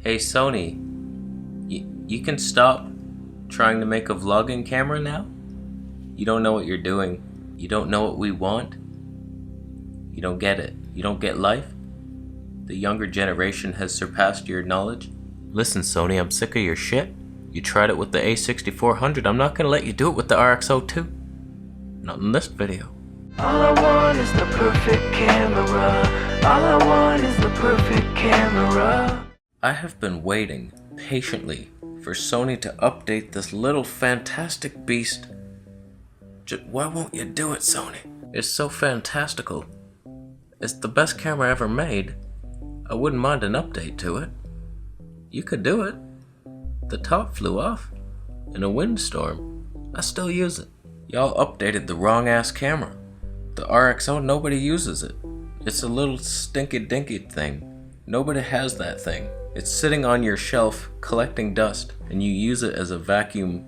Hey Sony, you can stop trying to make a vlogging camera now? You don't know what you're doing. You don't know what we want. You don't get it. You don't get life. The younger generation has surpassed your knowledge. Listen Sony, I'm sick of your shit. You tried it with the A6400. I'm not gonna let you do it with the RX0 II. Not in this video. All I want is the perfect camera. All I want is the perfect camera. I have been waiting patiently for Sony to update this little fantastic beast. Why won't you do it, Sony? It's so fantastical. It's the best camera ever made. I wouldn't mind an update to it. You could do it. The top flew off in a windstorm. I still use it. Y'all updated the wrong ass camera. The RX0, nobody uses it. It's a little stinky dinky thing. Nobody has that thing. It's sitting on your shelf collecting dust, and you use it as a vacuum.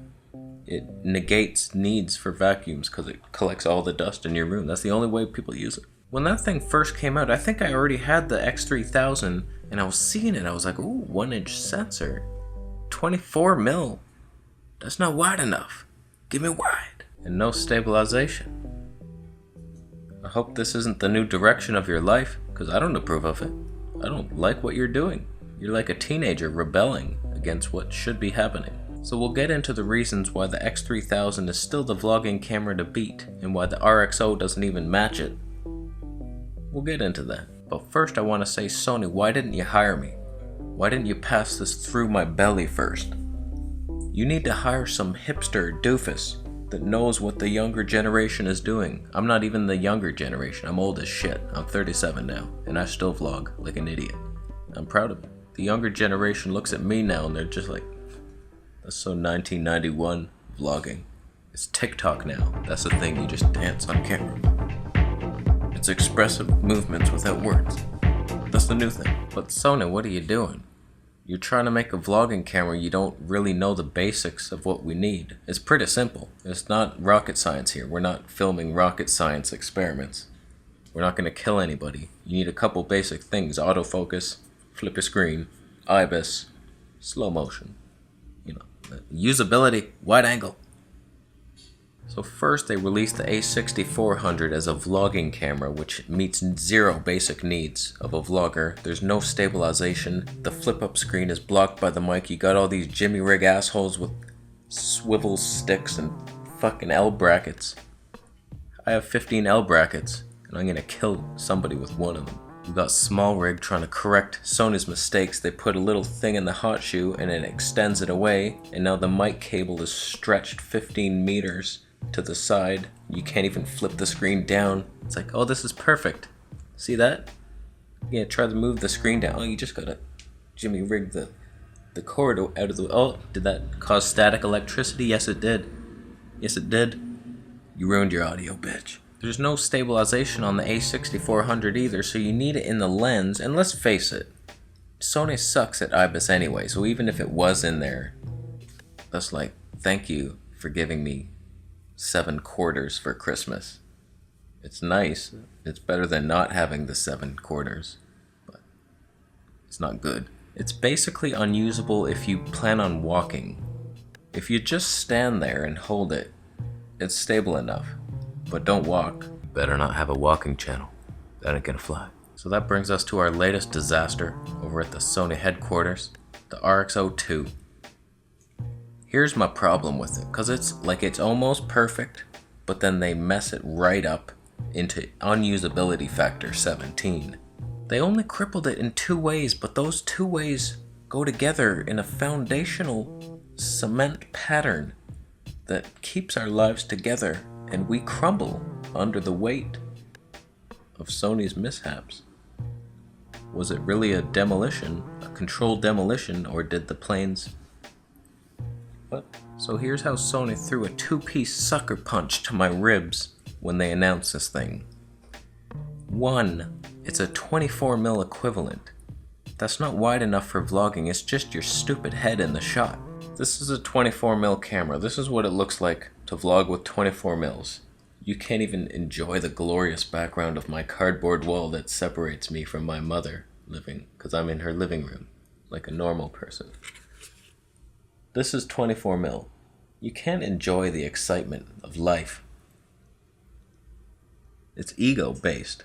It negates needs for vacuums because it collects all the dust in your room. That's the only way people use it. When that thing first came out, I think I already had the X3000, and I was seeing it. I was like, ooh, 1-inch sensor. 24mm. That's not wide enough. Give me wide. And no stabilization. I hope this isn't the new direction of your life, because I don't approve of it. I don't like what you're doing. You're like a teenager rebelling against what should be happening. So we'll get into the reasons why the X3000 is still the vlogging camera to beat, and why the RX0 doesn't even match it. We'll get into that. But first I want to say, Sony, why didn't you hire me? Why didn't you pass this through my belly first? You need to hire some hipster doofus that knows what the younger generation is doing. I'm not even the younger generation. I'm old as shit. I'm 37 now, and I still vlog like an idiot. I'm proud of it. The younger generation looks at me now and they're just like, that's so 1991 vlogging. It's TikTok now. That's the thing, you just dance on camera. It's expressive movements without words. That's the new thing. But Sony, what are you doing? You're trying to make a vlogging camera, you don't really know the basics of what we need. It's pretty simple. It's not rocket science here. We're not filming rocket science experiments. We're not going to kill anybody. You need a couple basic things. Autofocus, flip a screen, IBIS, slow motion. You know, usability, wide angle. So first they released the A6400 as a vlogging camera, which meets zero basic needs of a vlogger. There's no stabilization, the flip-up screen is blocked by the mic, you got all these Jimmy Rig assholes with swivel sticks and fucking L brackets. I have 15 L brackets, and I'm gonna kill somebody with one of them. We got Small Rig trying to correct Sony's mistakes. They put a little thing in the hot shoe and it extends it away, and now the mic cable is stretched 15 meters to the side. You can't even flip the screen down. It's like, oh, this is perfect. See that? Yeah, try to move the screen down. Oh, you just gotta Jimmy rig the cord out of the... Oh, did that cause static electricity? Yes, it did. Yes, it did. You ruined your audio, bitch. There's no stabilization on the A6400 either, so you need it in the lens, and let's face it, Sony sucks at IBIS anyway, so even if it was in there, that's like, thank you for giving me 7 quarters for Christmas. It's nice. It's better than not having the 7 quarters, but it's not good. It's basically unusable if you plan on walking. If you just stand there and hold it, it's stable enough, but don't walk. You better not have a walking channel. That ain't gonna fly. So that brings us to our latest disaster over at the Sony headquarters, the RX0 II. Here's my problem with it, cause it's almost perfect, but then they mess it right up into unusability factor 17. They only crippled it in 2 ways, but those 2 ways go together in a foundational cement pattern that keeps our lives together, and we crumble under the weight of Sony's mishaps. Was it really a demolition, a controlled demolition, or did the planes... What? So here's how Sony threw a 2-piece sucker punch to my ribs when they announced this thing. 1, it's a 24mm equivalent. That's not wide enough for vlogging, it's just your stupid head in the shot. This is a 24mm camera. This is what it looks like to vlog with 24mm. You can't even enjoy the glorious background of my cardboard wall that separates me from my mother living, because I'm in her living room. like a normal person. This is 24mm. You can't enjoy the excitement of life. It's ego-based.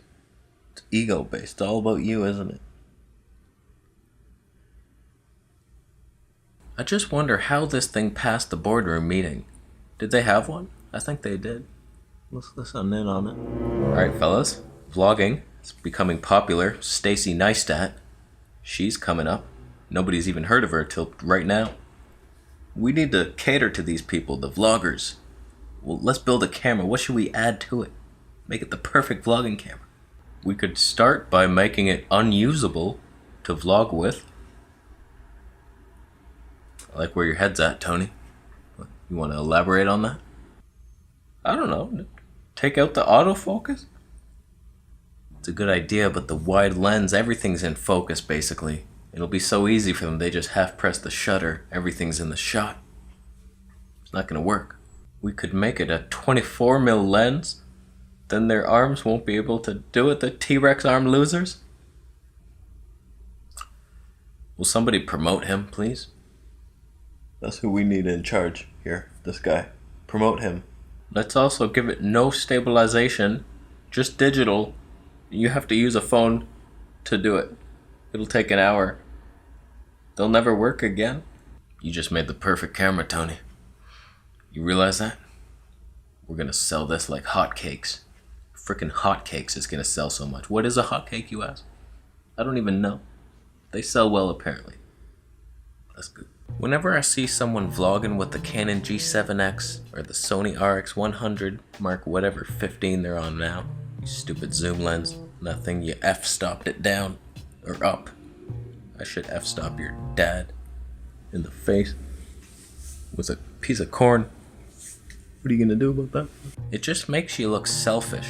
It's ego-based. It's all about you, isn't it? I just wonder how this thing passed the boardroom meeting. Did they have one? I think they did. Let's listen in on it. Alright, fellas. Vlogging. It's becoming popular. Stacy Neistat. She's coming up. Nobody's even heard of her till right now. We need to cater to these people, the vloggers. Well, let's build a camera. What should we add to it? Make it the perfect vlogging camera. We could start by making it unusable to vlog with. I like where your head's at, Tony. You want to elaborate on that? I don't know. Take out the autofocus? It's a good idea, but the wide lens, everything's in focus basically. It'll be so easy for them, they just half press the shutter, everything's in the shot. It's not gonna work. We could make it a 24mm lens, then their arms won't be able to do it, the T-Rex arm losers. Will somebody promote him, please? That's who we need in charge here, this guy. Promote him. Let's also give it no stabilization, just digital. You have to use a phone to do it. It'll take an hour. They'll never work again. You just made the perfect camera, Tony. You realize that? We're gonna sell this like hotcakes. Frickin' hotcakes is gonna sell so much. What is a hotcake, you ask? I don't even know. They sell well, apparently. That's good. Whenever I see someone vlogging with the Canon G7X or the Sony RX100 Mark whatever 15 they're on now, you stupid zoom lens, nothing, you f-stopped it down or up. I should f-stop your dad in the face with a piece of corn. What are you gonna do about that? It just makes you look selfish.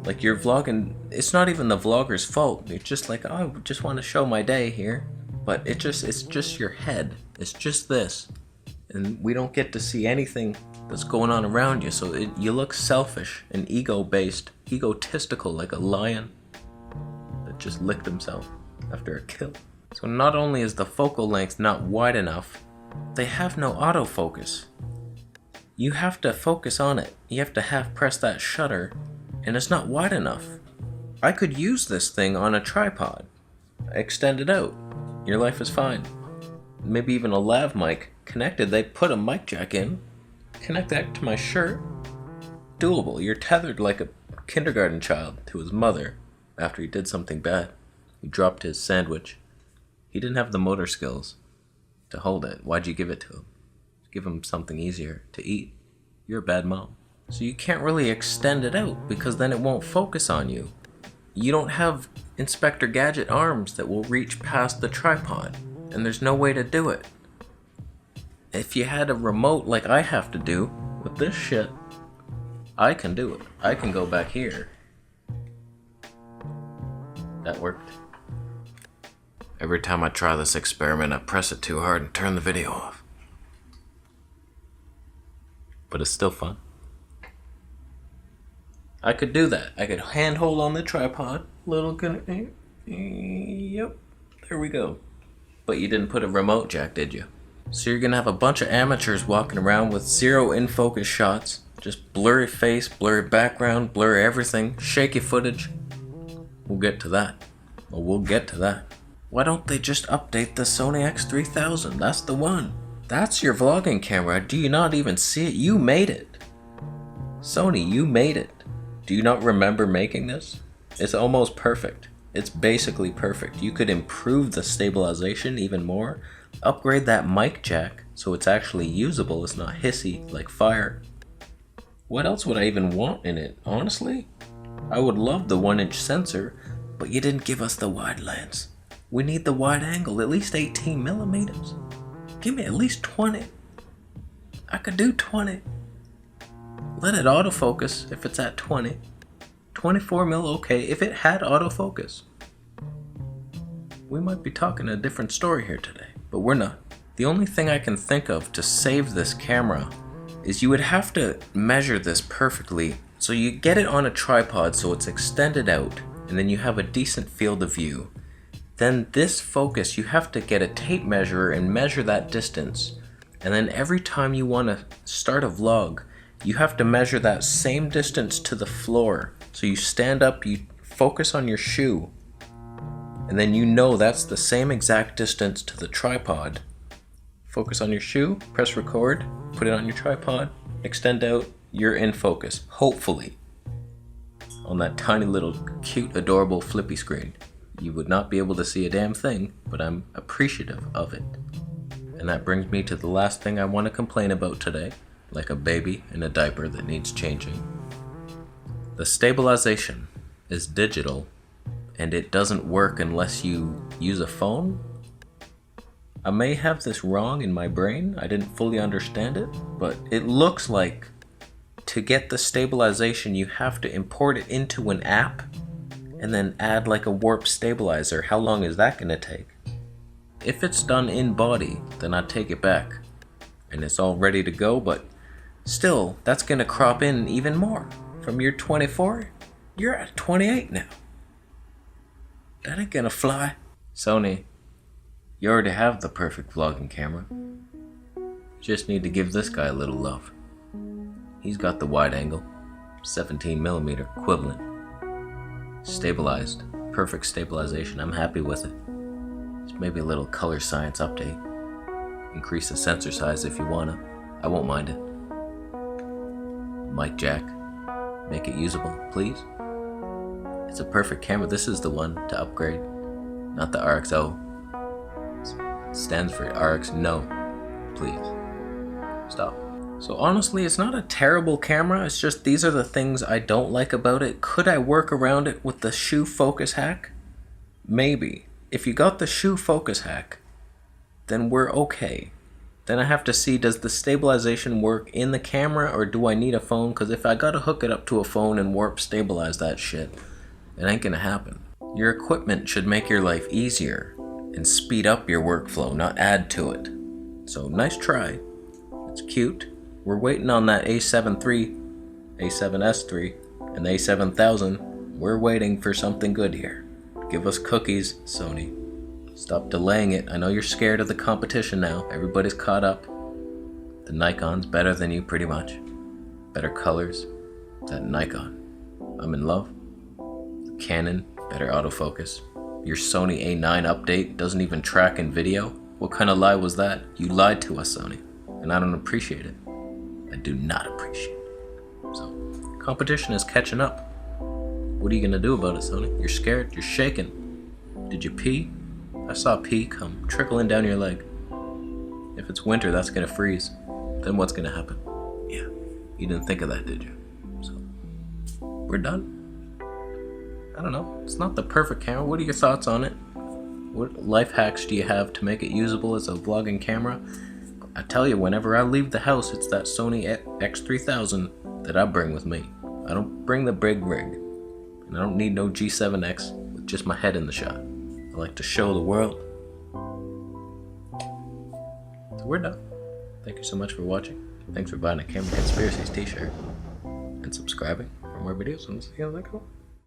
Like you're vlogging, it's not even the vlogger's fault. It's just like, oh, I just want to show my day here. But it's just your head. It's just this. And we don't get to see anything that's going on around you. So you look selfish and ego-based, egotistical, like a lion that just licked himself after a kill. So not only is the focal length not wide enough, they have no autofocus. You have to focus on it. You have to half press that shutter, and it's not wide enough. I could use this thing on a tripod. Extend it out. Your life is fine. Maybe even a lav mic connected. They put a mic jack in. Connect that to my shirt. Doable. You're tethered like a kindergarten child to his mother after he did something bad. He dropped his sandwich. He didn't have the motor skills to hold it. Why'd you give it to him? Give him something easier to eat. You're a bad mom. So you can't really extend it out because then it won't focus on you. You don't have Inspector Gadget arms that will reach past the tripod, and there's no way to do it. If you had a remote like I have to do with this shit, I can do it. I can go back here. That worked. Every time I try this experiment, I press it too hard and turn the video off. But it's still fun. I could do that. I could handhold on the tripod. Yep. There we go. But you didn't put a remote jack, did you? So you're gonna have a bunch of amateurs walking around with 0 in-focus shots. Just blurry face, blurry background, blurry everything, shaky footage. We'll get to that. Well, we'll get to that. Why don't they just update the Sony X3000? That's the one. That's your vlogging camera. Do you not even see it? You made it. Sony, you made it. Do you not remember making this? It's almost perfect. It's basically perfect. You could improve the stabilization even more. Upgrade that mic jack so it's actually usable. It's not hissy like fire. What else would I even want in it? Honestly, I would love the 1-inch sensor, but you didn't give us the wide lens. We need the wide angle, at least 18 millimeters. Give me at least 20. I could do 20. Let it autofocus if it's at 20. 24mm, okay, if it had autofocus. We might be talking a different story here today, but we're not. The only thing I can think of to save this camera is you would have to measure this perfectly. So you get it on a tripod so it's extended out, and then you have a decent field of view. Then this focus, you have to get a tape measure and measure that distance. And then every time you want to start a vlog, you have to measure that same distance to the floor. So you stand up, you focus on your shoe, and then you know that's the same exact distance to the tripod. Focus on your shoe, press record, put it on your tripod, extend out, you're in focus, hopefully. On that tiny little cute, adorable flippy screen. You would not be able to see a damn thing, but I'm appreciative of it. And that brings me to the last thing I want to complain about today, like a baby in a diaper that needs changing. The stabilization is digital, and it doesn't work unless you use a phone. I may have this wrong in my brain, I didn't fully understand it, but it looks like to get the stabilization you have to import it into an app and then add like a warp stabilizer. How long is that gonna take? If it's done in body, then I take it back and it's all ready to go, but still, that's gonna crop in even more. From your 24, you're at 28 now. That ain't gonna fly. Sony, you already have the perfect vlogging camera. Just need to give this guy a little love. He's got the wide angle, 17mm equivalent. Stabilized, perfect stabilization, I'm happy with it. Just maybe a little color science update. Increase the sensor size if you wanna, I won't mind it. Mic jack, make it usable, please. It's a perfect camera, this is the one to upgrade, not the RX0. It stands for RX no, please. Stop. So honestly, it's not a terrible camera, it's just these are the things I don't like about it. Could I work around it with the shoe focus hack? Maybe. If you got the shoe focus hack, then we're okay. Then I have to see, does the stabilization work in the camera or do I need a phone? Because if I gotta hook it up to a phone and warp stabilize that shit, it ain't gonna happen. Your equipment should make your life easier and speed up your workflow, not add to it. So nice try. It's cute. We're waiting on that A7 III, A7S III, and the A7000. We're waiting for something good here. Give us cookies, Sony. Stop delaying it. I know you're scared of the competition now. Everybody's caught up. The Nikon's better than you pretty much. Better colors. That Nikon. I'm in love. The Canon, better autofocus. Your Sony A9 update doesn't even track in video. What kind of lie was that? You lied to us, Sony. And I don't appreciate it. I do not appreciate it. So, competition is catching up. What are you gonna do about it, Sony? You're scared, you're shaking. Did you pee? I saw pee come trickling down your leg. If it's winter, that's gonna freeze. Then what's gonna happen? Yeah, you didn't think of that, did you? So, we're done. I don't know, it's not the perfect camera. What are your thoughts on it? What life hacks do you have to make it usable as a vlogging camera? I tell you, whenever I leave the house, it's that Sony X3000 that I bring with me. I don't bring the big rig, and I don't need no G7X with just my head in the shot. I like to show the world. So we're done. Thank you so much for watching. Thanks for buying a Camera Conspiracies t-shirt and subscribing for more videos. And see you next time.